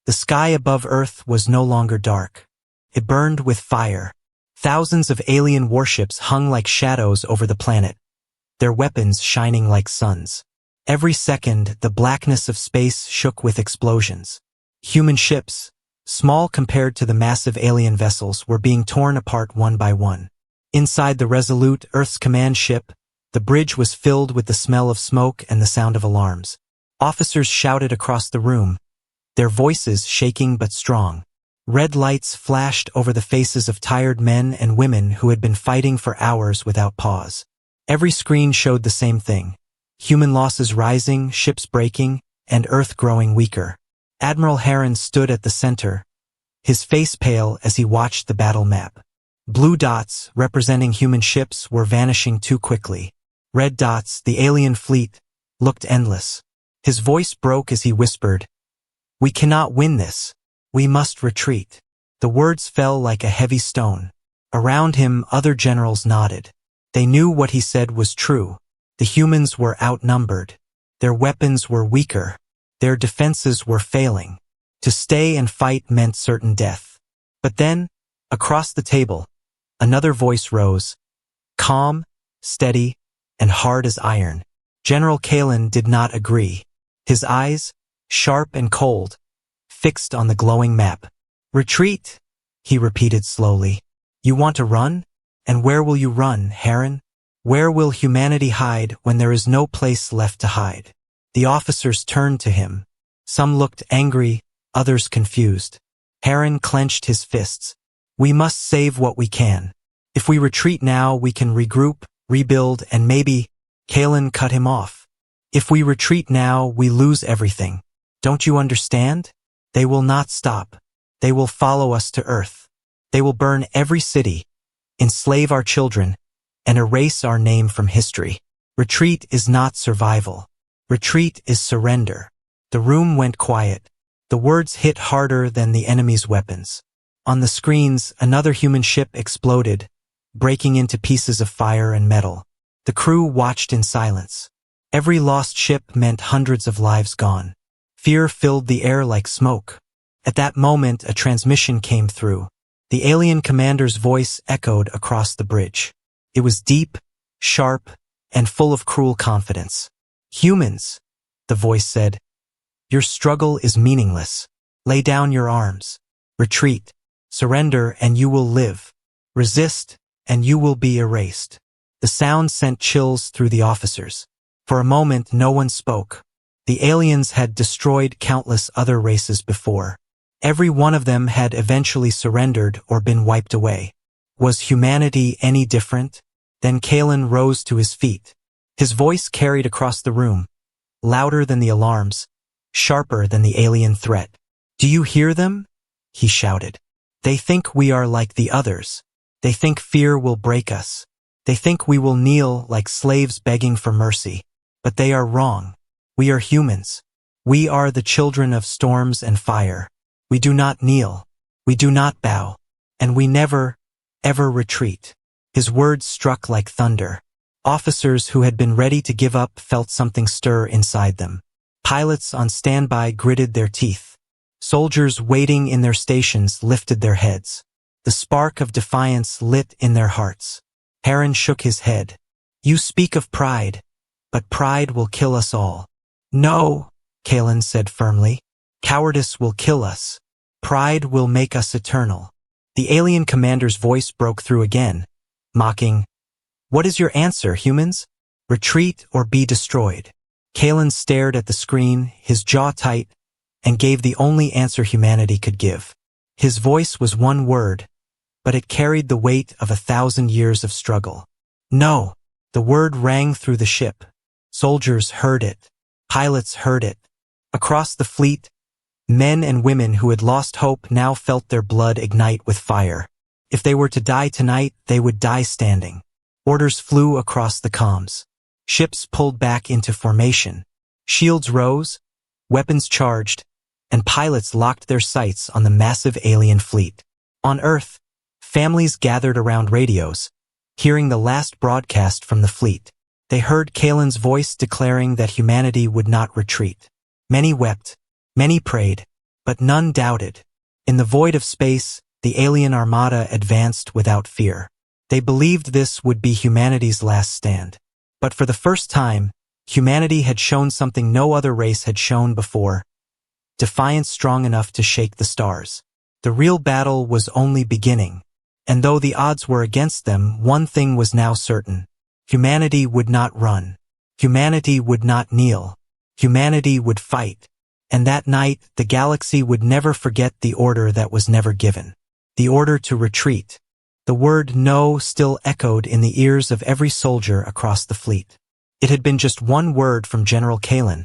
The sky above Earth was no longer dark. It burned with fire. Thousands of alien warships hung like shadows over the planet, their weapons shining like suns. Every second, the blackness of space shook with explosions. Human ships, small compared to the massive alien vessels, were being torn apart one by one. Inside the Resolute, Earth's command ship, the bridge was filled with the smell of smoke and the sound of alarms. Officers shouted across the room, their voices shaking but strong. Red lights flashed over the faces of tired men and women who had been fighting for hours without pause. Every screen showed the same thing: human losses rising, ships breaking, and Earth growing weaker. Admiral Heron stood at the center, his face pale as he watched the battle map. Blue dots, representing human ships, were vanishing too quickly. Red dots, the alien fleet, looked endless. His voice broke as he whispered, "We cannot win this. We must retreat." The words fell like a heavy stone. Around him, other generals nodded. They knew what he said was true. The humans were outnumbered. Their weapons were weaker. Their defenses were failing. To stay and fight meant certain death. But then, across the table, another voice rose, calm, steady, and hard as iron. General Kalen did not agree. His eyes, sharp and cold, fixed on the glowing map. "Retreat," he repeated slowly. "You want to run? And where will you run, Heron? Where will humanity hide when there is no place left to hide?" The officers turned to him. Some looked angry, others confused. Heron clenched his fists. "We must save what we can. If we retreat now, we can regroup, rebuild, and maybe—" Kalen cut him off. "If we retreat now, we lose everything. Don't you understand? They will not stop. They will follow us to Earth. They will burn every city, enslave our children, and erase our name from history. Retreat is not survival. Retreat is surrender." The room went quiet. The words hit harder than the enemy's weapons. On the screens, another human ship exploded, breaking into pieces of fire and metal. The crew watched in silence. Every lost ship meant hundreds of lives gone. Fear filled the air like smoke. At that moment, a transmission came through. The alien commander's voice echoed across the bridge. It was deep, sharp, and full of cruel confidence. "Humans," the voice said, "your struggle is meaningless. Lay down your arms. Retreat. Surrender and you will live. Resist and you will be erased." The sound sent chills through the officers. For a moment, no one spoke. The aliens had destroyed countless other races before. Every one of them had eventually surrendered or been wiped away. Was humanity any different? Then Kalen rose to his feet. His voice carried across the room, louder than the alarms, sharper than the alien threat. "Do you hear them?" he shouted. "They think we are like the others. They think fear will break us. They think we will kneel like slaves begging for mercy. But they are wrong. We are humans. We are the children of storms and fire. We do not kneel. We do not bow. And we never, ever retreat." His words struck like thunder. Officers who had been ready to give up felt something stir inside them. Pilots on standby gritted their teeth. Soldiers waiting in their stations lifted their heads. The spark of defiance lit in their hearts. Heron shook his head. "You speak of pride, but pride will kill us all." "No," Kalen said firmly. "Cowardice will kill us. Pride will make us eternal." The alien commander's voice broke through again, mocking, "What is your answer, humans? Retreat or be destroyed?" Kalen stared at the screen, his jaw tight, and gave the only answer humanity could give. His voice was one word, but it carried the weight of 1,000 years of struggle. "No." The word rang through the ship. Soldiers heard it. Pilots heard it. Across the fleet, men and women who had lost hope now felt their blood ignite with fire. If they were to die tonight, they would die standing. Orders flew across the comms. Ships pulled back into formation. Shields rose, weapons charged, and pilots locked their sights on the massive alien fleet. On Earth, families gathered around radios, hearing the last broadcast from the fleet. They heard Kalen's voice declaring that humanity would not retreat. Many wept, many prayed, But none doubted. In the void of space, the alien armada advanced without fear. They believed this would be humanity's last stand. But for the first time, humanity had shown something no other race had shown before: defiance strong enough to shake the stars. The real battle was only beginning. And though the odds were against them, one thing was now certain. Humanity would not run. Humanity would not kneel. Humanity would fight. And that night, the galaxy would never forget the order that was never given. The order to retreat. The word no still echoed in the ears of every soldier across the fleet. It had been just one word from General Kalen,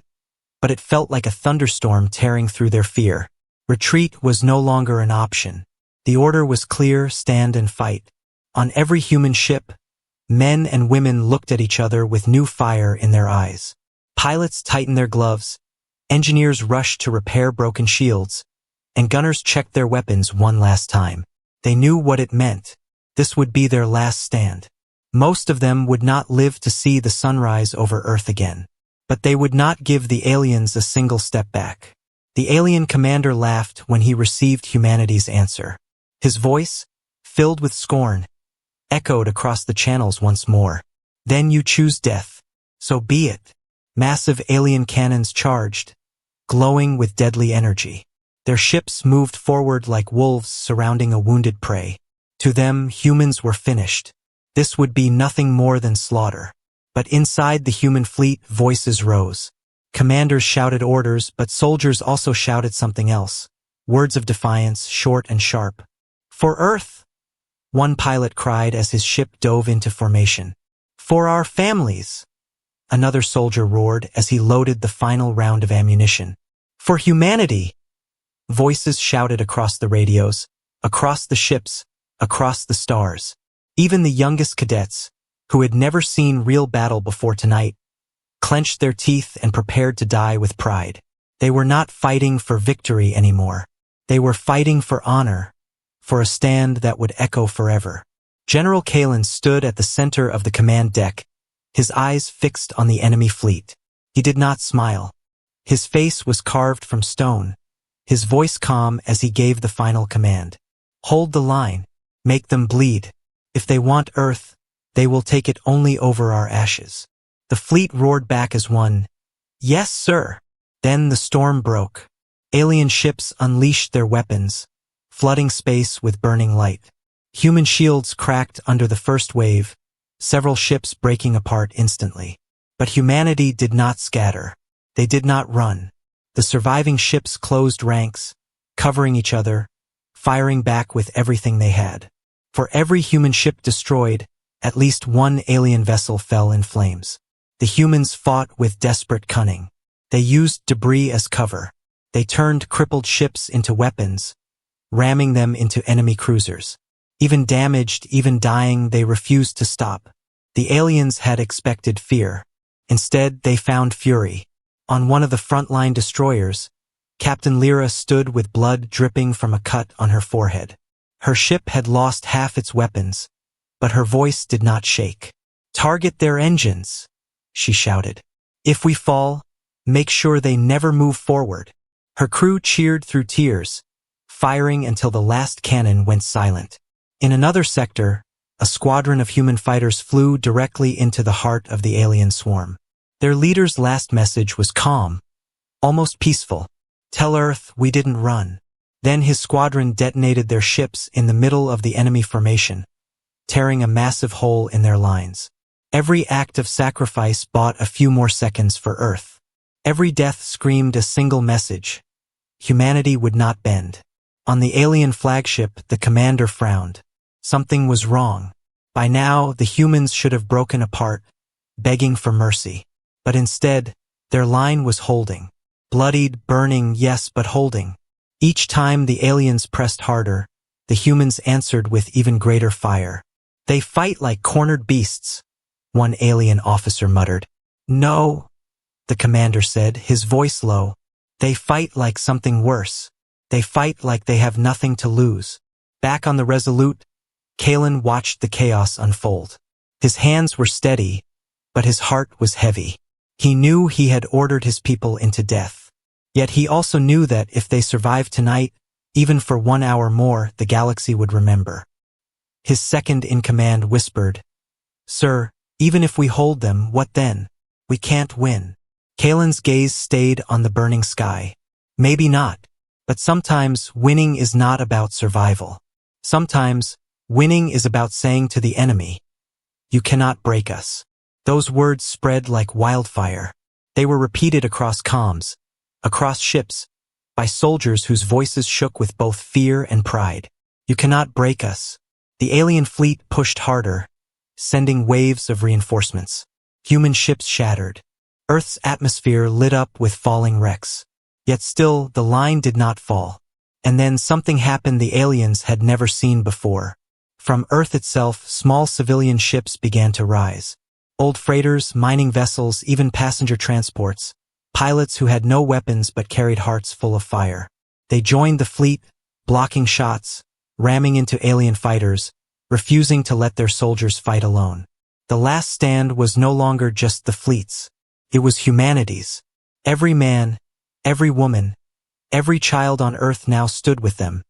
but it felt like a thunderstorm tearing through their fear. Retreat was no longer an option. The order was clear: stand and fight. On every human ship, men and women looked at each other with new fire in their eyes. Pilots tightened their gloves, engineers rushed to repair broken shields, and gunners checked their weapons one last time. They knew what it meant. This would be their last stand. Most of them would not live to see the sunrise over Earth again. But they would not give the aliens a single step back. The alien commander laughed when he received humanity's answer. His voice, filled with scorn, echoed across the channels once more. Then you choose death. So be it. Massive alien cannons charged, glowing with deadly energy. Their ships moved forward like wolves surrounding a wounded prey. To them, humans were finished. This would be nothing more than slaughter. But inside the human fleet, voices rose. Commanders shouted orders, but soldiers also shouted something else. Words of defiance, short and sharp. For Earth, one pilot cried as his ship dove into formation. For our families, another soldier roared as he loaded the final round of ammunition. For humanity, voices shouted across the radios, across the ships, across the stars. Even the youngest cadets, who had never seen real battle before tonight, clenched their teeth and prepared to die with pride. They were not fighting for victory anymore. They were fighting for honor, for a stand that would echo forever. General Kalen stood at the center of the command deck, his eyes fixed on the enemy fleet. He did not smile. His face was carved from stone, his voice calm as he gave the final command. Hold the line. Make them bleed. If they want Earth, they will take it only over our ashes. The fleet roared back as one. Yes, sir. Then the storm broke. Alien ships unleashed their weapons, flooding space with burning light. Human shields cracked under the first wave, several ships breaking apart instantly. But humanity did not scatter. They did not run. The surviving ships closed ranks, covering each other, firing back with everything they had. For every human ship destroyed, at least one alien vessel fell in flames. The humans fought with desperate cunning. They used debris as cover. They turned crippled ships into weapons, ramming them into enemy cruisers. Even damaged, even dying, they refused to stop. The aliens had expected fear. Instead, they found fury. On one of the frontline destroyers, Captain Lyra stood with blood dripping from a cut on her forehead. Her ship had lost half its weapons, but her voice did not shake. Target their engines, she shouted. If we fall, make sure they never move forward. Her crew cheered through tears, firing until the last cannon went silent. In another sector, a squadron of human fighters flew directly into the heart of the alien swarm. Their leader's last message was calm, almost peaceful. Tell Earth we didn't run. Then his squadron detonated their ships in the middle of the enemy formation, tearing a massive hole in their lines. Every act of sacrifice bought a few more seconds for Earth. Every death screamed a single message. Humanity would not bend. On the alien flagship, the commander frowned. Something was wrong. By now, the humans should have broken apart, begging for mercy. But instead, their line was holding. Bloodied, burning, yes, but holding. Each time the aliens pressed harder, the humans answered with even greater fire. They fight like cornered beasts, one alien officer muttered. No, the commander said, his voice low. They fight like something worse. They fight like they have nothing to lose. Back on the Resolute, Kalen watched the chaos unfold. His hands were steady, but his heart was heavy. He knew he had ordered his people into death. Yet he also knew that if they survived tonight, even for 1 hour more, the galaxy would remember. His second-in-command whispered, "Sir, even if we hold them, what then? We can't win." Kalen's gaze stayed on the burning sky. Maybe not. But sometimes winning is not about survival. Sometimes winning is about saying to the enemy, "You cannot break us." Those words spread like wildfire. They were repeated across comms, across ships, by soldiers whose voices shook with both fear and pride. "You cannot break us." The alien fleet pushed harder, sending waves of reinforcements. Human ships shattered. Earth's atmosphere lit up with falling wrecks. Yet still, the line did not fall. And then something happened the aliens had never seen before. From Earth itself, small civilian ships began to rise. Old freighters, mining vessels, even passenger transports. Pilots who had no weapons but carried hearts full of fire. They joined the fleet, blocking shots, ramming into alien fighters, refusing to let their soldiers fight alone. The last stand was no longer just the fleet's. It was humanity's. Every man, every woman, every child on Earth now stood with them,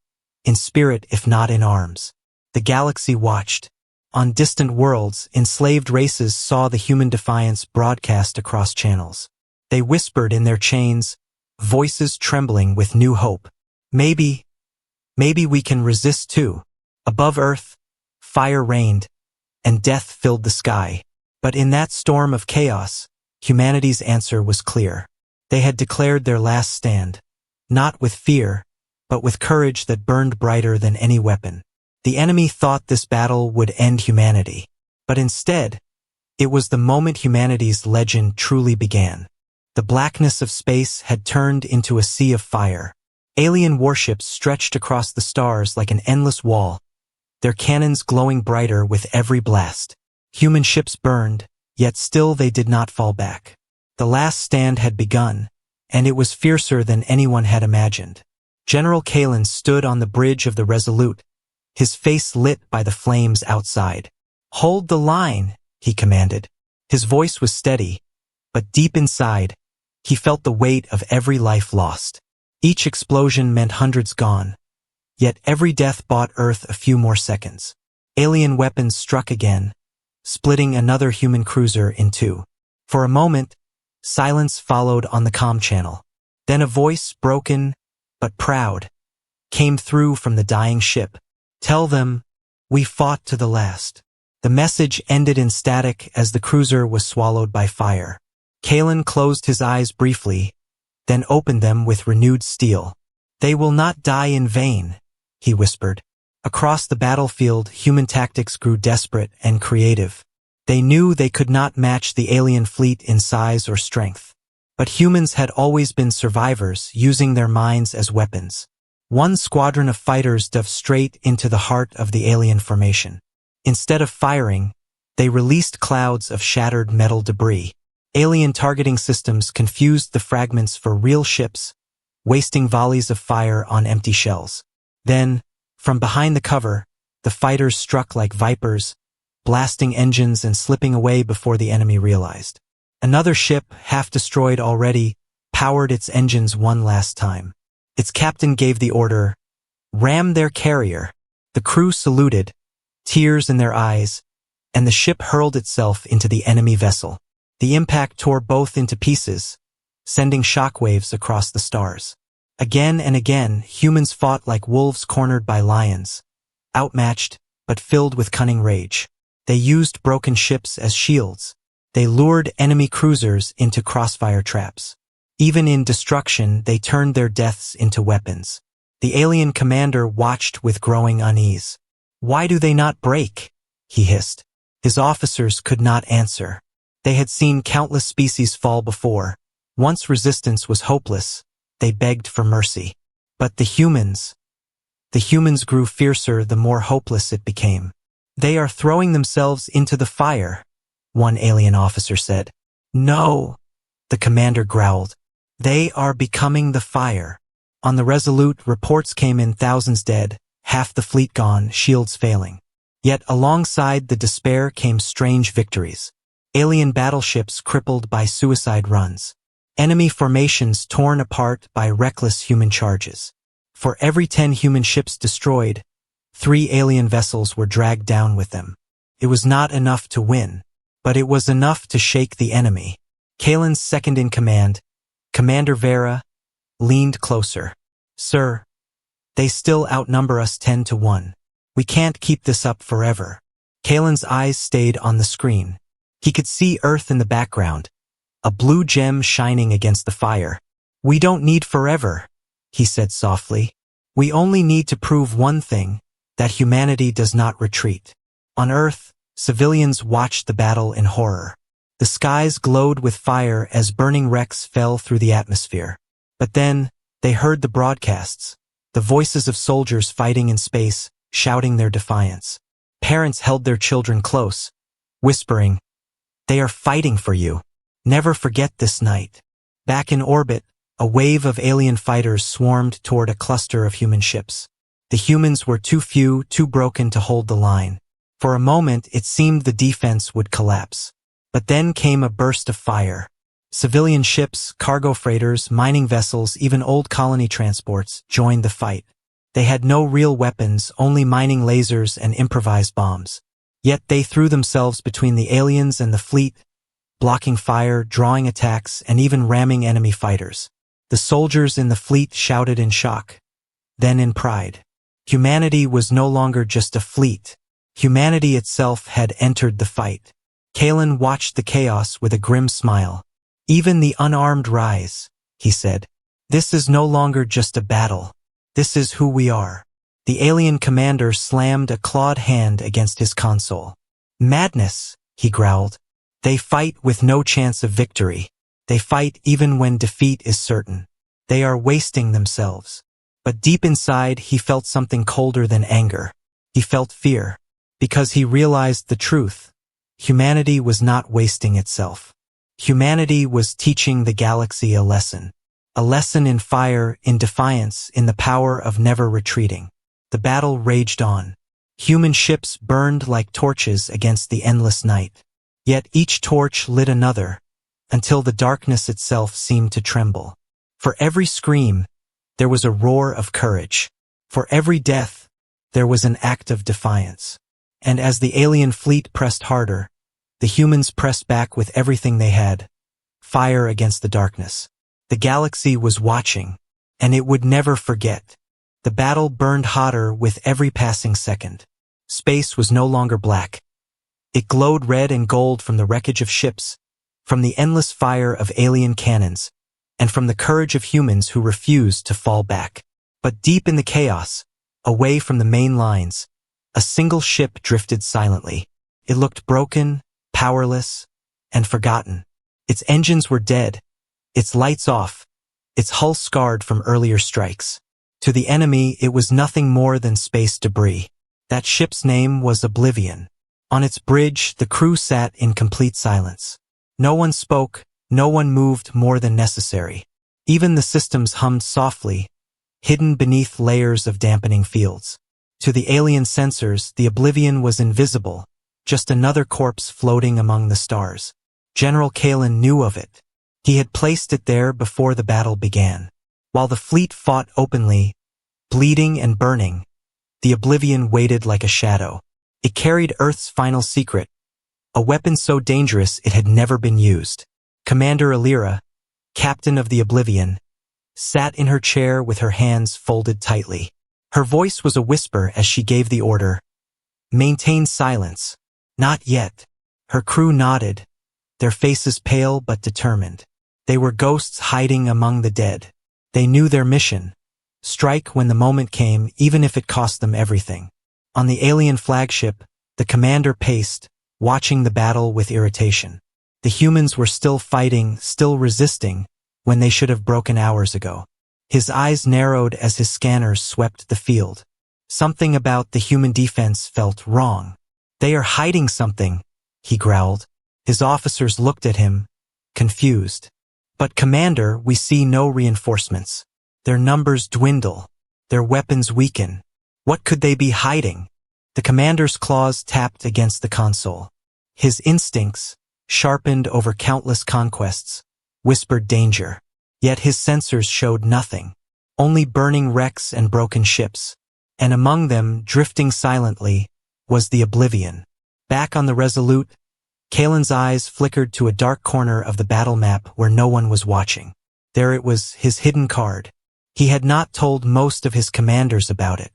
in spirit if not in arms. The galaxy watched. On distant worlds, enslaved races saw the human defiance broadcast across channels. They whispered in their chains, voices trembling with new hope. Maybe we can resist too. Above Earth, fire reigned, and death filled the sky. But in that storm of chaos, humanity's answer was clear. They had declared their last stand, not with fear, but with courage that burned brighter than any weapon. The enemy thought this battle would end humanity. But instead, it was the moment humanity's legend truly began. The blackness of space had turned into a sea of fire. Alien warships stretched across the stars like an endless wall, their cannons glowing brighter with every blast. Human ships burned, yet still they did not fall back. The last stand had begun, and it was fiercer than anyone had imagined. General Kalen stood on the bridge of the Resolute, his face lit by the flames outside. "Hold the line," he commanded. His voice was steady, but deep inside, he felt the weight of every life lost. Each explosion meant hundreds gone, yet every death bought Earth a few more seconds. Alien weapons struck again, splitting another human cruiser in two. For a moment, silence followed on the comm channel. Then a voice, broken but proud, came through from the dying ship. "Tell them, we fought to the last." The message ended in static as the cruiser was swallowed by fire. Kalen closed his eyes briefly, then opened them with renewed steel. "They will not die in vain," he whispered. Across the battlefield, human tactics grew desperate and creative. They knew they could not match the alien fleet in size or strength. But humans had always been survivors, using their minds as weapons. One squadron of fighters dove straight into the heart of the alien formation. Instead of firing, they released clouds of shattered metal debris. Alien targeting systems confused the fragments for real ships, wasting volleys of fire on empty shells. Then, from behind the cover, the fighters struck like vipers, blasting engines and slipping away before the enemy realized. Another ship, half destroyed already, powered its engines one last time. Its captain gave the order, "Ram their carrier." The crew saluted, tears in their eyes, and the ship hurled itself into the enemy vessel. The impact tore both into pieces, sending shockwaves across the stars. Again and again, humans fought like wolves cornered by lions, outmatched but filled with cunning rage. They used broken ships as shields. They lured enemy cruisers into crossfire traps. Even in destruction, they turned their deaths into weapons. The alien commander watched with growing unease. "Why do they not break?" he hissed. His officers could not answer. They had seen countless species fall before. Once resistance was hopeless, they begged for mercy. But the humans grew fiercer the more hopeless it became. "They are throwing themselves into the fire," one alien officer said. "No," the commander growled. "They are becoming the fire." On the Resolute, reports came in thousands dead, half the fleet gone, shields failing. Yet alongside the despair came strange victories. Alien battleships crippled by suicide runs. Enemy formations torn apart by reckless human charges. For every 10 human ships destroyed, 3 alien vessels were dragged down with them. It was not enough to win, but it was enough to shake the enemy. Kalen's second-in-command, Commander Vera, leaned closer. "Sir, they still outnumber us 10-1. We can't keep this up forever." Kalen's eyes stayed on the screen. He could see Earth in the background, a blue gem shining against the fire. "We don't need forever," he said softly. "We only need to prove one thing, that humanity does not retreat." On Earth, civilians watched the battle in horror. The skies glowed with fire as burning wrecks fell through the atmosphere. But then, they heard the broadcasts, the voices of soldiers fighting in space, shouting their defiance. Parents held their children close, whispering, "They are fighting for you. Never forget this night." Back in orbit, a wave of alien fighters swarmed toward a cluster of human ships. The humans were too few, too broken to hold the line. For a moment, it seemed the defense would collapse. But then came a burst of fire. Civilian ships, cargo freighters, mining vessels, even old colony transports joined the fight. They had no real weapons, only mining lasers and improvised bombs. Yet they threw themselves between the aliens and the fleet, blocking fire, drawing attacks, and even ramming enemy fighters. The soldiers in the fleet shouted in shock, then in pride. Humanity was no longer just a fleet. Humanity itself had entered the fight. Kalen watched the chaos with a grim smile. "Even the unarmed rise," he said. "This is no longer just a battle. This is who we are." The alien commander slammed a clawed hand against his console. "Madness," he growled. "They fight with no chance of victory. They fight even when defeat is certain. They are wasting themselves." But deep inside, he felt something colder than anger. He felt fear, because he realized the truth. Humanity was not wasting itself. Humanity was teaching the galaxy a lesson. A lesson in fire, in defiance, in the power of never retreating. The battle raged on. Human ships burned like torches against the endless night. Yet each torch lit another, until the darkness itself seemed to tremble. For every scream, there was a roar of courage. For every death, there was an act of defiance. And as the alien fleet pressed harder, the humans pressed back with everything they had. Fire against the darkness. The galaxy was watching, and it would never forget. The battle burned hotter with every passing second. Space was no longer black. It glowed red and gold from the wreckage of ships, from the endless fire of alien cannons, and from the courage of humans who refused to fall back. But deep in the chaos, away from the main lines, a single ship drifted silently. It looked broken, powerless, and forgotten. Its engines were dead, its lights off, its hull scarred from earlier strikes. To the enemy, it was nothing more than space debris. That ship's name was Oblivion. On its bridge, the crew sat in complete silence. No one spoke, no one moved more than necessary. Even the systems hummed softly, hidden beneath layers of dampening fields. To the alien sensors, the Oblivion was invisible, just another corpse floating among the stars. General Kalen knew of it. He had placed it there before the battle began. While the fleet fought openly, bleeding and burning, the Oblivion waited like a shadow. It carried Earth's final secret, a weapon so dangerous it had never been used. Commander Alira, captain of the Oblivion, sat in her chair with her hands folded tightly. Her voice was a whisper as she gave the order, "Maintain silence." "Not yet." Her crew nodded, their faces pale but determined. They were ghosts hiding among the dead. They knew their mission: strike when the moment came, even if it cost them everything. On the alien flagship, the commander paced, watching the battle with irritation. The humans were still fighting, still resisting, when they should have broken hours ago. His eyes narrowed as his scanners swept the field. Something about the human defense felt wrong. "They are hiding something," he growled. His officers looked at him, confused. "But Commander, we see no reinforcements. Their numbers dwindle. Their weapons weaken. What could they be hiding?" The commander's claws tapped against the console. His instincts, sharpened over countless conquests, whispered danger. Yet his sensors showed nothing. Only burning wrecks and broken ships. And among them, drifting silently, was the Oblivion. Back on the Resolute, Kalen's eyes flickered to a dark corner of the battle map where no one was watching. There it was, his hidden card. He had not told most of his commanders about it.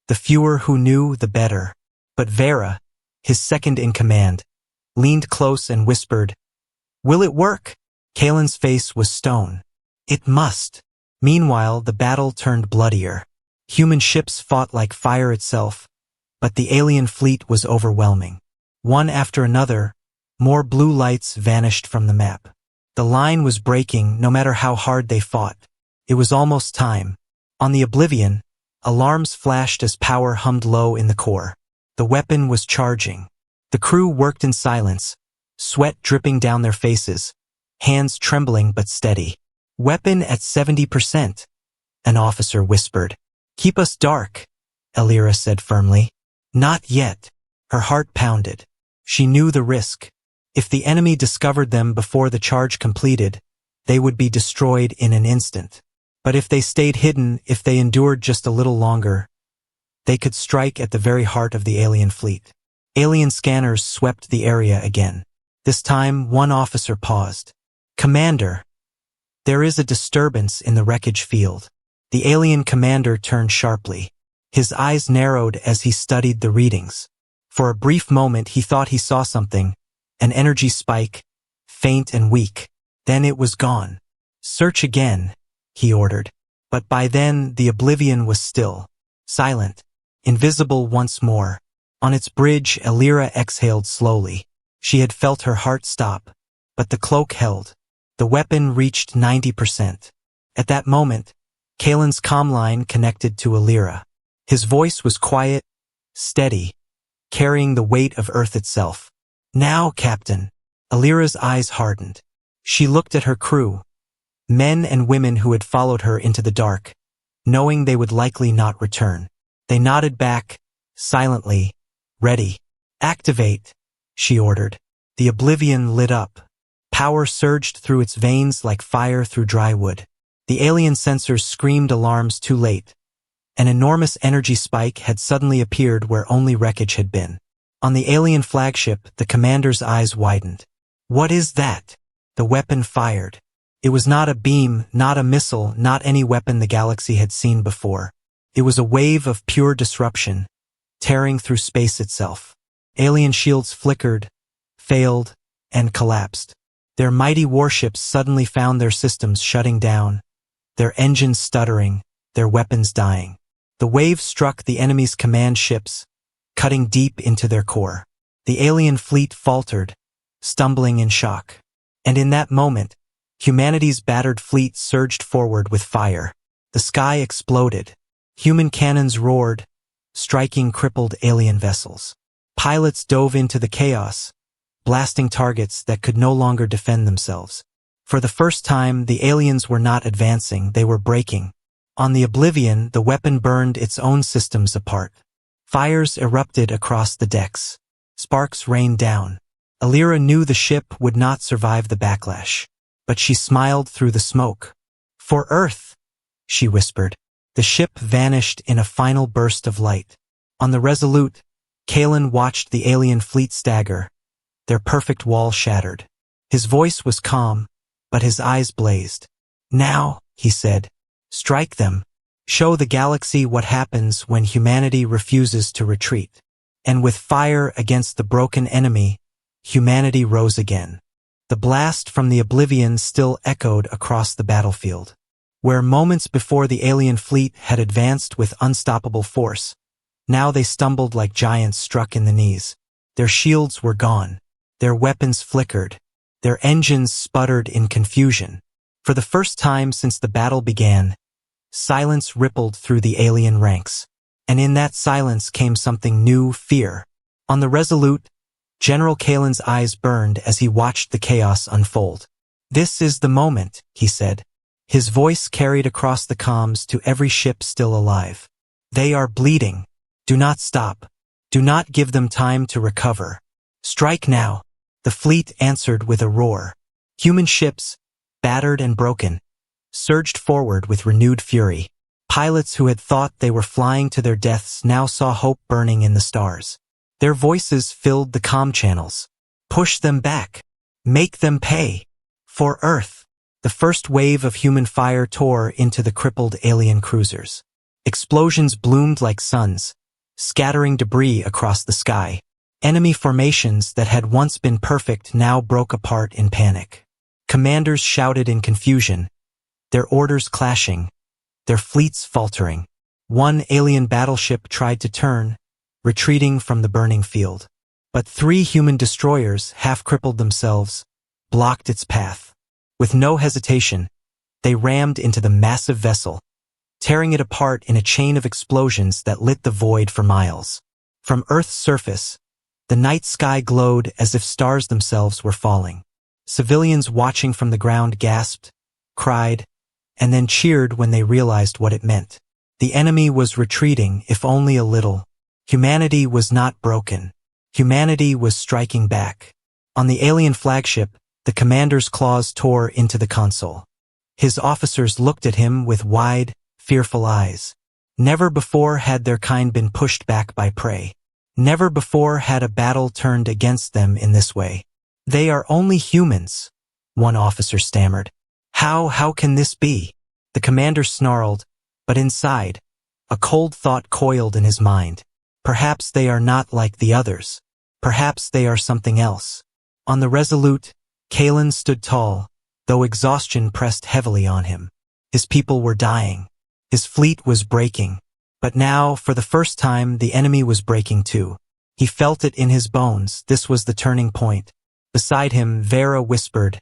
The fewer who knew, the better. But Vera, his second in command, leaned close and whispered, "Will it work?" Kalen's face was stone. "It must." Meanwhile, the battle turned bloodier. Human ships fought like fire itself, but the alien fleet was overwhelming. One after another, more blue lights vanished from the map. The line was breaking no matter how hard they fought. It was almost time. On the Oblivion, alarms flashed as power hummed low in the core. The weapon was charging. The crew worked in silence, sweat dripping down their faces, hands trembling but steady. "Weapon at 70%, an officer whispered. "Keep us dark," Elira said firmly. "Not yet." Her heart pounded. She knew the risk. If the enemy discovered them before the charge completed, they would be destroyed in an instant. But if they stayed hidden, if they endured just a little longer, they could strike at the very heart of the alien fleet. Alien scanners swept the area again. This time, one officer paused. "Commander, there is a disturbance in the wreckage field." The alien commander turned sharply. His eyes narrowed as he studied the readings. For a brief moment he thought he saw something, an energy spike, faint and weak. Then it was gone. "Search again," he ordered. But by then the Oblivion was still, silent, invisible once more. On its bridge, Elira exhaled slowly. She had felt her heart stop, but the cloak held. The weapon reached 90%. At that moment, Kalen's comm line connected to Elira. His voice was quiet, steady, carrying the weight of Earth itself. "Now, Captain." Elira's eyes hardened. She looked at her crew, men and women who had followed her into the dark, knowing they would likely not return. They nodded back, silently, ready. "Activate," she ordered. The Oblivion lit up. Power surged through its veins like fire through dry wood. The alien sensors screamed alarms too late. An enormous energy spike had suddenly appeared where only wreckage had been. On the alien flagship, the commander's eyes widened. "What is that?" The weapon fired. It was not a beam, not a missile, not any weapon the galaxy had seen before. It was a wave of pure disruption, tearing through space itself. Alien shields flickered, failed, and collapsed. Their mighty warships suddenly found their systems shutting down, their engines stuttering, their weapons dying. The wave struck the enemy's command ships, cutting deep into their core. The alien fleet faltered, stumbling in shock. And in that moment, humanity's battered fleet surged forward with fire. The sky exploded. Human cannons roared, striking crippled alien vessels. Pilots dove into the chaos, blasting targets that could no longer defend themselves. For the first time, the aliens were not advancing, they were breaking. On the Oblivion, the weapon burned its own systems apart. Fires erupted across the decks. Sparks rained down. Elira knew the ship would not survive the backlash. But she smiled through the smoke. "For Earth," she whispered. The ship vanished in a final burst of light. On the Resolute, Kalen watched the alien fleet stagger, their perfect wall shattered. His voice was calm, but his eyes blazed. "Now," he said, "strike them. Show the galaxy what happens when humanity refuses to retreat." And with fire against the broken enemy, humanity rose again. The blast from the Oblivion still echoed across the battlefield. Where moments before the alien fleet had advanced with unstoppable force, now they stumbled like giants struck in the knees. Their shields were gone. Their weapons flickered. Their engines sputtered in confusion. For the first time since the battle began, silence rippled through the alien ranks. And in that silence came something new, fear. On the Resolute, General Kalen's eyes burned as he watched the chaos unfold. "This is the moment," he said. His voice carried across the comms to every ship still alive. "They are bleeding. Do not stop. Do not give them time to recover. Strike now." The fleet answered with a roar. Human ships, battered and broken, surged forward with renewed fury. Pilots who had thought they were flying to their deaths now saw hope burning in the stars. Their voices filled the comm channels. Push them back. Make them pay. For Earth. The first wave of human fire tore into the crippled alien cruisers. Explosions bloomed like suns, scattering debris across the sky. Enemy formations that had once been perfect now broke apart in panic. Commanders shouted in confusion, their orders clashing, their fleets faltering. One alien battleship tried to turn, retreating from the burning field. But 3 human destroyers, half-crippled themselves, blocked its path. With no hesitation, they rammed into the massive vessel, tearing it apart in a chain of explosions that lit the void for miles. From Earth's surface, the night sky glowed as if stars themselves were falling. Civilians watching from the ground gasped, cried, and then cheered when they realized what it meant. The enemy was retreating, if only a little. Humanity was not broken. Humanity was striking back. On the alien flagship, the commander's claws tore into the console. His officers looked at him with wide, fearful eyes. Never before had their kind been pushed back by prey. Never before had a battle turned against them in this way. "They are only humans," one officer stammered. How can this be?" The commander snarled, but inside, a cold thought coiled in his mind. Perhaps they are not like the others. Perhaps they are something else. On the Resolute, Kalen stood tall, though exhaustion pressed heavily on him. His people were dying. His fleet was breaking. But now, for the first time, the enemy was breaking too. He felt it in his bones. This was the turning point. Beside him, Vera whispered,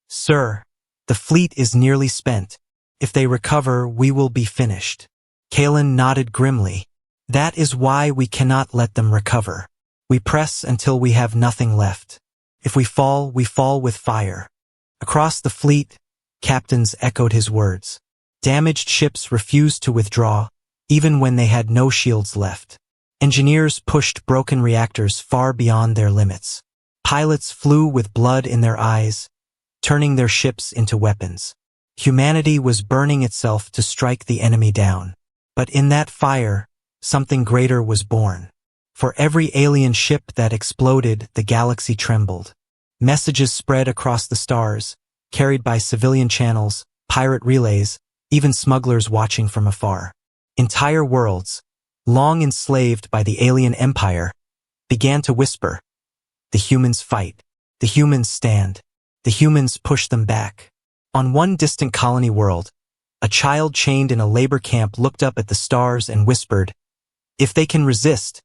"Sir, the fleet is nearly spent. If they recover, we will be finished." Kalen nodded grimly. "That is why we cannot let them recover. We press until we have nothing left. If we fall with fire." Across the fleet, captains echoed his words. Damaged ships refused to withdraw, even when they had no shields left. Engineers pushed broken reactors far beyond their limits. Pilots flew with blood in their eyes, turning their ships into weapons. Humanity was burning itself to strike the enemy down. But in that fire, something greater was born. For every alien ship that exploded, the galaxy trembled. Messages spread across the stars, carried by civilian channels, pirate relays, even smugglers watching from afar. Entire worlds, long enslaved by the alien empire, began to whisper, "The humans fight. The humans stand. The humans push them back." On one distant colony world, a child chained in a labor camp looked up at the stars and whispered, "If they can resist,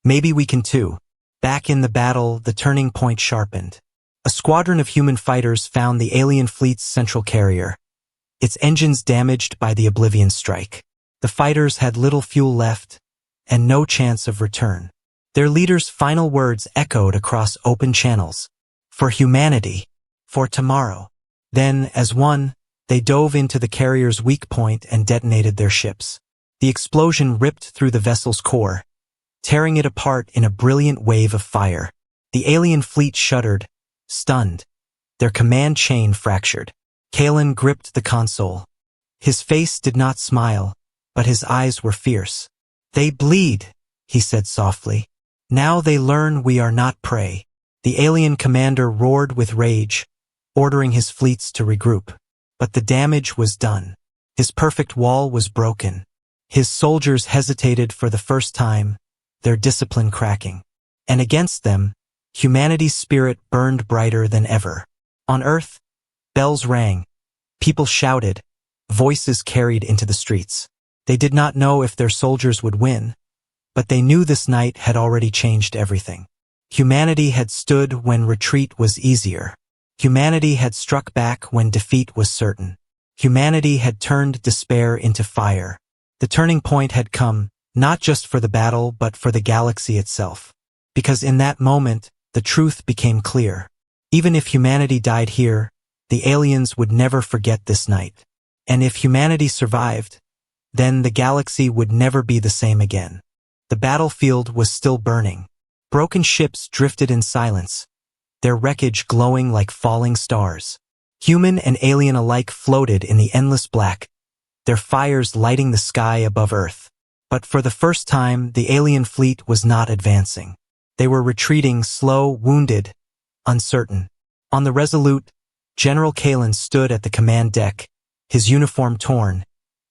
maybe we can too." Back in the battle, the turning point sharpened. A squadron of human fighters found the alien fleet's central carrier, its engines damaged by the Oblivion strike. The fighters had little fuel left, and no chance of return. Their leader's final words echoed across open channels. "For humanity. For tomorrow." Then, as one, they dove into the carrier's weak point and detonated their ships. The explosion ripped through the vessel's core, tearing it apart in a brilliant wave of fire. The alien fleet shuddered, stunned. Their command chain fractured. Kalen gripped the console. His face did not smile, but his eyes were fierce. "They bleed," he said softly. "Now they learn we are not prey." The alien commander roared with rage, ordering his fleets to regroup. But the damage was done. His perfect wall was broken. His soldiers hesitated for the first time, their discipline cracking. And against them, humanity's spirit burned brighter than ever. On Earth, bells rang. People shouted, voices carried into the streets. They did not know if their soldiers would win, but they knew this night had already changed everything. Humanity had stood when retreat was easier. Humanity had struck back when defeat was certain. Humanity had turned despair into fire. The turning point had come, not just for the battle but for the galaxy itself. Because in that moment, the truth became clear. Even if humanity died here, the aliens would never forget this night. And if humanity survived, then the galaxy would never be the same again. The battlefield was still burning. Broken ships drifted in silence, their wreckage glowing like falling stars. Human and alien alike floated in the endless black, their fires lighting the sky above Earth. But for the first time, the alien fleet was not advancing. They were retreating, slow, wounded, uncertain. On the Resolute, General Kalen stood at the command deck, his uniform torn,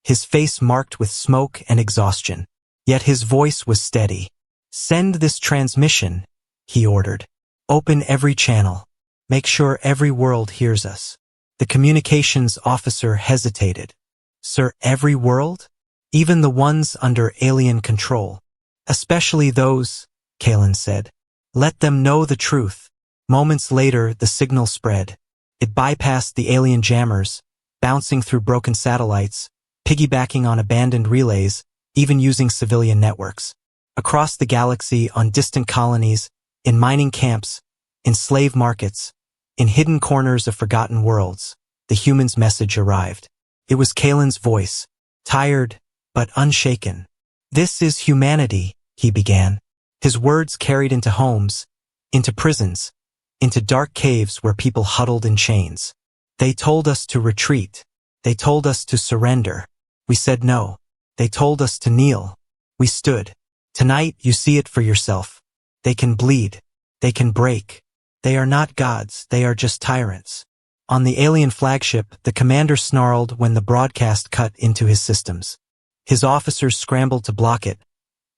his face marked with smoke and exhaustion. Yet his voice was steady. "Send this transmission," he ordered. "Open every channel. Make sure every world hears us." The communications officer hesitated. "Sir, every world? Even the ones under alien control?" "Especially those," Kalen said. "Let them know the truth." Moments later, the signal spread. It bypassed the alien jammers, bouncing through broken satellites, piggybacking on abandoned relays, even using civilian networks. Across the galaxy, on distant colonies, in mining camps, in slave markets, in hidden corners of forgotten worlds, the human's message arrived. It was Kalen's voice, tired but unshaken. "This is humanity," he began. His words carried into homes, into prisons, into dark caves where people huddled in chains. "They told us to retreat. They told us to surrender. We said no. They told us to kneel. We stood. Tonight you see it for yourself. They can bleed. They can break. They are not gods, they are just tyrants." On the alien flagship, the commander snarled when the broadcast cut into his systems. His officers scrambled to block it,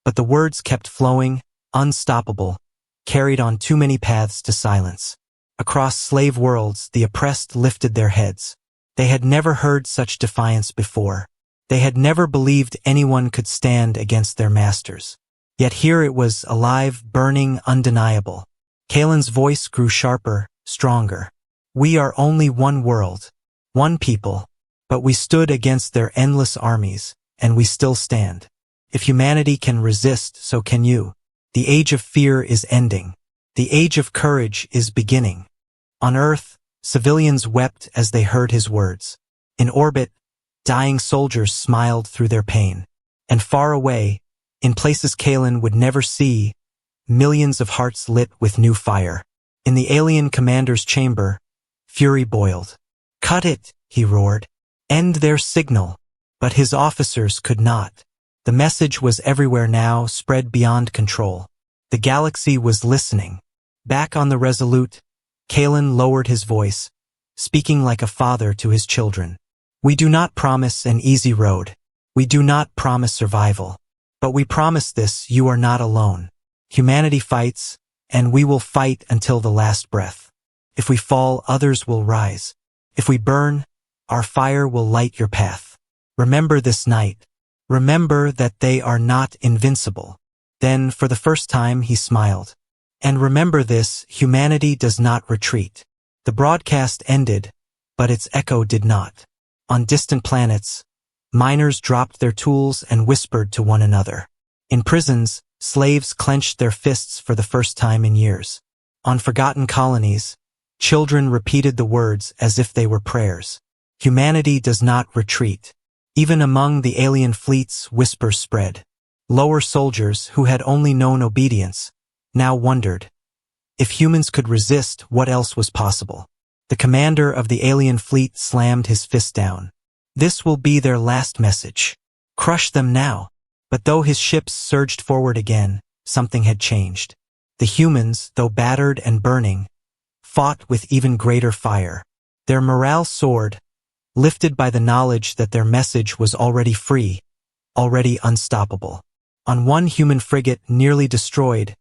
but the words kept flowing, unstoppable, carried on too many paths to silence. Across slave worlds, the oppressed lifted their heads. They had never heard such defiance before. They had never believed anyone could stand against their masters. Yet here it was, alive, burning, undeniable. Kalen's voice grew sharper, stronger. "We are only one world, one people, but we stood against their endless armies, and we still stand. If humanity can resist, so can you. The age of fear is ending. The age of courage is beginning." On Earth, civilians wept as they heard his words. In orbit, dying soldiers smiled through their pain. And far away, in places Kalen would never see, millions of hearts lit with new fire. In the alien commander's chamber, fury boiled. "Cut it," he roared. "End their signal." But his officers could not. The message was everywhere now, spread beyond control. The galaxy was listening. Back on the Resolute, Kalen lowered his voice, speaking like a father to his children. "We do not promise an easy road. We do not promise survival. But we promise this: you are not alone. Humanity fights, and we will fight until the last breath. If we fall, others will rise. If we burn, our fire will light your path. Remember this night. Remember that they are not invincible." Then, for the first time, he smiled. "And remember this: humanity does not retreat." The broadcast ended, but its echo did not. On distant planets, miners dropped their tools and whispered to one another. In prisons, slaves clenched their fists for the first time in years. On forgotten colonies, children repeated the words as if they were prayers. Humanity does not retreat. Even among the alien fleets, whispers spread. Lower soldiers, who had only known obedience, now wondered, if humans could resist, what else was possible? The commander of the alien fleet slammed his fist down. "This will be their last message. Crush them now." But though his ships surged forward again, something had changed. The humans, though battered and burning, fought with even greater fire. Their morale soared, lifted by the knowledge that their message was already free, already unstoppable. On one human frigate nearly destroyed,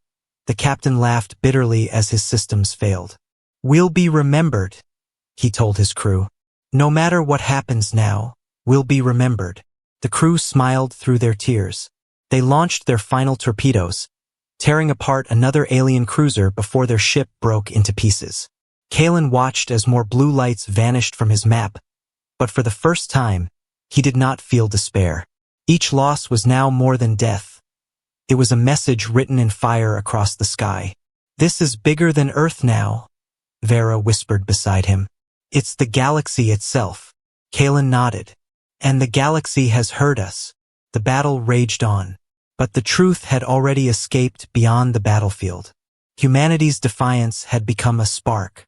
the captain laughed bitterly as his systems failed. "We'll be remembered," he told his crew. "No matter what happens now, we'll be remembered." The crew smiled through their tears. They launched their final torpedoes, tearing apart another alien cruiser before their ship broke into pieces. Kalen watched as more blue lights vanished from his map, but for the first time, he did not feel despair. Each loss was now more than death. It was a message written in fire across the sky. "This is bigger than Earth now," Vera whispered beside him. "It's the galaxy itself." Kalen nodded. "And the galaxy has heard us." The battle raged on, but the truth had already escaped beyond the battlefield. Humanity's defiance had become a spark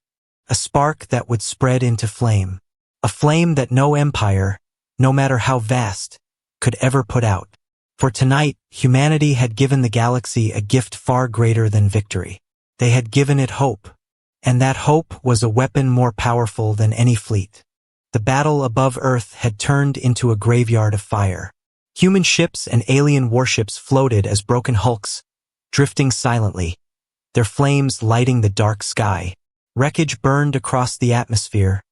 a spark that would spread into flame. A flame that no empire, no matter how vast, could ever put out. For tonight, humanity had given the galaxy a gift far greater than victory. They had given it hope. And that hope was a weapon more powerful than any fleet. The battle above Earth had turned into a graveyard of fire. Human ships and alien warships floated as broken hulks, drifting silently, their flames lighting the dark sky. Wreckage burned across the atmosphere,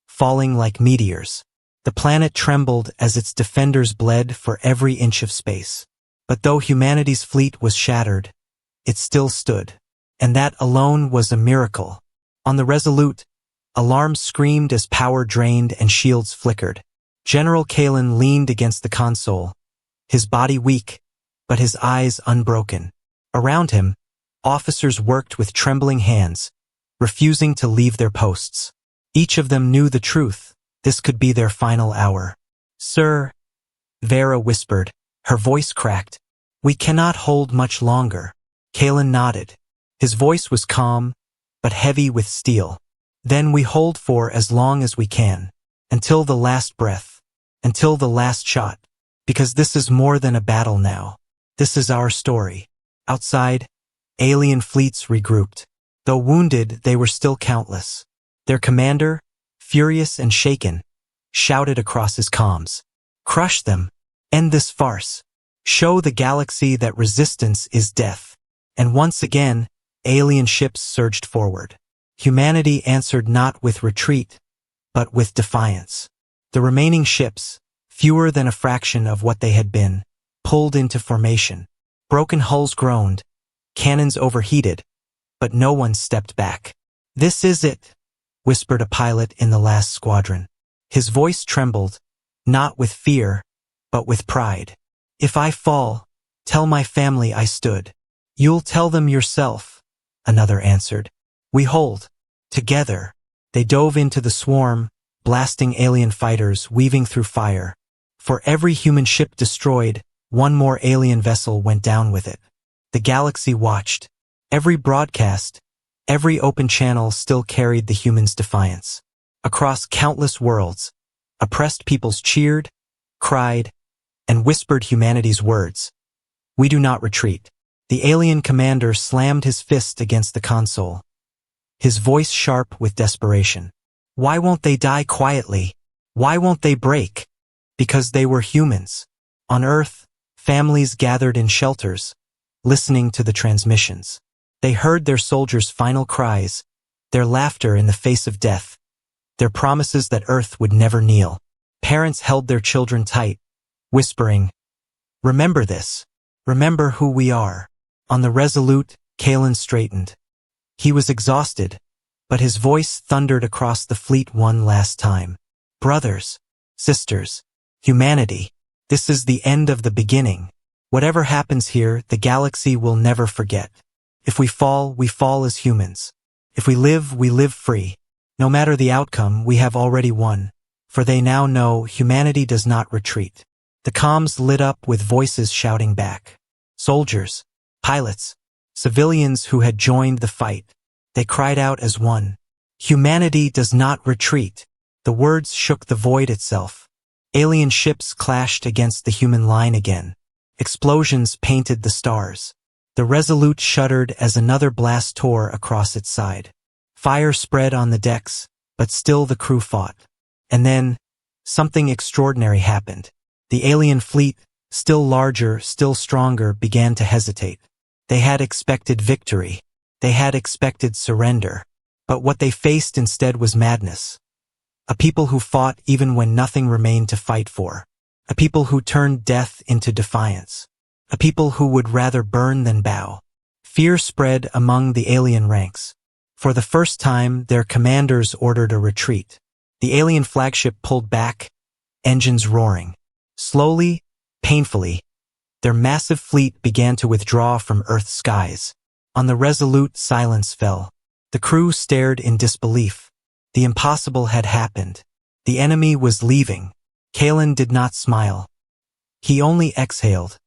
falling like meteors. The planet trembled as its defenders bled for every inch of space. But though humanity's fleet was shattered, it still stood. And that alone was a miracle. On the Resolute, alarms screamed as power drained and shields flickered. General Kalen leaned against the console, his body weak, but his eyes unbroken. Around him, officers worked with trembling hands, refusing to leave their posts. Each of them knew the truth. This could be their final hour. "Sir," Vera whispered, her voice cracked. "We cannot hold much longer." Kalen nodded. His voice was calm, but heavy with steel. "Then we hold for as long as we can, until the last breath, until the last shot, because this is more than a battle now. This is our story." Outside, alien fleets regrouped. Though wounded, they were still countless. Their commander, furious and shaken, shouted across his comms, "Crush them! End this farce! Show the galaxy that resistance is death!" And once again, alien ships surged forward. Humanity answered not with retreat, but with defiance. The remaining ships, fewer than a fraction of what they had been, pulled into formation. Broken hulls groaned, cannons overheated, but no one stepped back. "This is it," whispered a pilot in the last squadron. His voice trembled, not with fear, but with pride. "If I fall, tell my family I stood." "You'll tell them yourself," another answered. "We hold. Together." They dove into the swarm, blasting alien fighters, weaving through fire. For every human ship destroyed, one more alien vessel went down with it. The galaxy watched. Every broadcast, every open channel still carried the humans' defiance. Across countless worlds, oppressed peoples cheered, cried, and whispered humanity's words. "We do not retreat." The alien commander slammed his fist against the console, his voice sharp with desperation. "Why won't they die quietly? Why won't they break?" Because they were humans. On Earth, families gathered in shelters, listening to the transmissions. They heard their soldiers' final cries, their laughter in the face of death, their promises that Earth would never kneel. Parents held their children tight, whispering, "Remember this. Remember who we are." On the Resolute, Kalen straightened. He was exhausted, but his voice thundered across the fleet one last time. "Brothers, sisters, humanity, this is the end of the beginning. Whatever happens here, the galaxy will never forget. If we fall as humans. If we live free. No matter the outcome, we have already won. For they now know humanity does not retreat." The comms lit up with voices shouting back. Soldiers, pilots, civilians who had joined the fight. They cried out as one. "Humanity does not retreat." The words shook the void itself. Alien ships clashed against the human line again. Explosions painted the stars. The Resolute shuddered as another blast tore across its side. Fire spread on the decks, but still the crew fought. And then, something extraordinary happened. The alien fleet, still larger, still stronger, began to hesitate. They had expected victory. They had expected surrender. But what they faced instead was madness. A people who fought even when nothing remained to fight for. A people who turned death into defiance. A people who would rather burn than bow. Fear spread among the alien ranks. For the first time, their commanders ordered a retreat. The alien flagship pulled back, engines roaring. Slowly, painfully, their massive fleet began to withdraw from Earth's skies. On the Resolute, silence fell. The crew stared in disbelief. The impossible had happened. The enemy was leaving. Kalen did not smile. He only exhaled,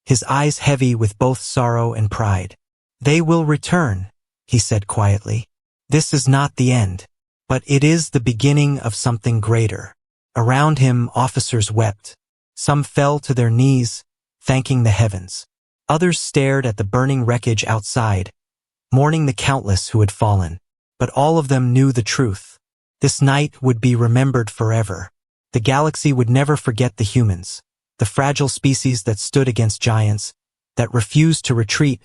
his eyes heavy with both sorrow and pride. "They will return," he said quietly. "This is not the end." But it is the beginning of something greater. Around him, officers wept. Some fell to their knees, thanking the heavens. Others stared at the burning wreckage outside, mourning the countless who had fallen. But all of them knew the truth. This night would be remembered forever. The galaxy would never forget the humans, the fragile species that stood against giants, that refused to retreat,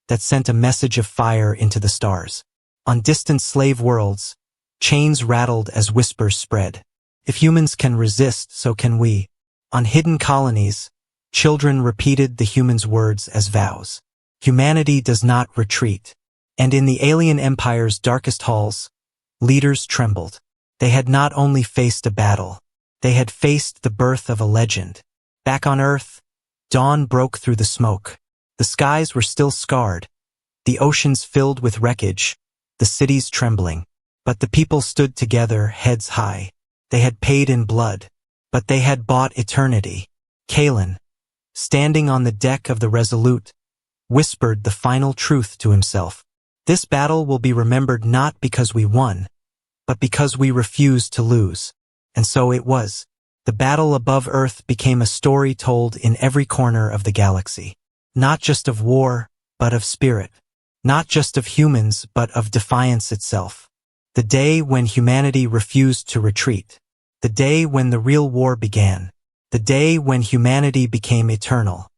that sent a message of fire into the stars. On distant slave worlds, chains rattled as whispers spread. If humans can resist, so can we. On hidden colonies, children repeated the humans' words as vows. Humanity does not retreat. And in the alien empire's darkest halls, leaders trembled. They had not only faced a battle, they had faced the birth of a legend. Back on Earth, dawn broke through the smoke. The skies were still scarred, the oceans filled with wreckage, the cities trembling. But the people stood together, heads high. They had paid in blood, but they had bought eternity. Kalen, standing on the deck of the Resolute, whispered the final truth to himself. This battle will be remembered not because we won, but because we refused to lose. And so it was. The battle above Earth became a story told in every corner of the galaxy. Not just of war, but of spirit. Not just of humans, but of Defiance itself. The day when humanity refused to retreat. The day when the real war began. The day when humanity became eternal.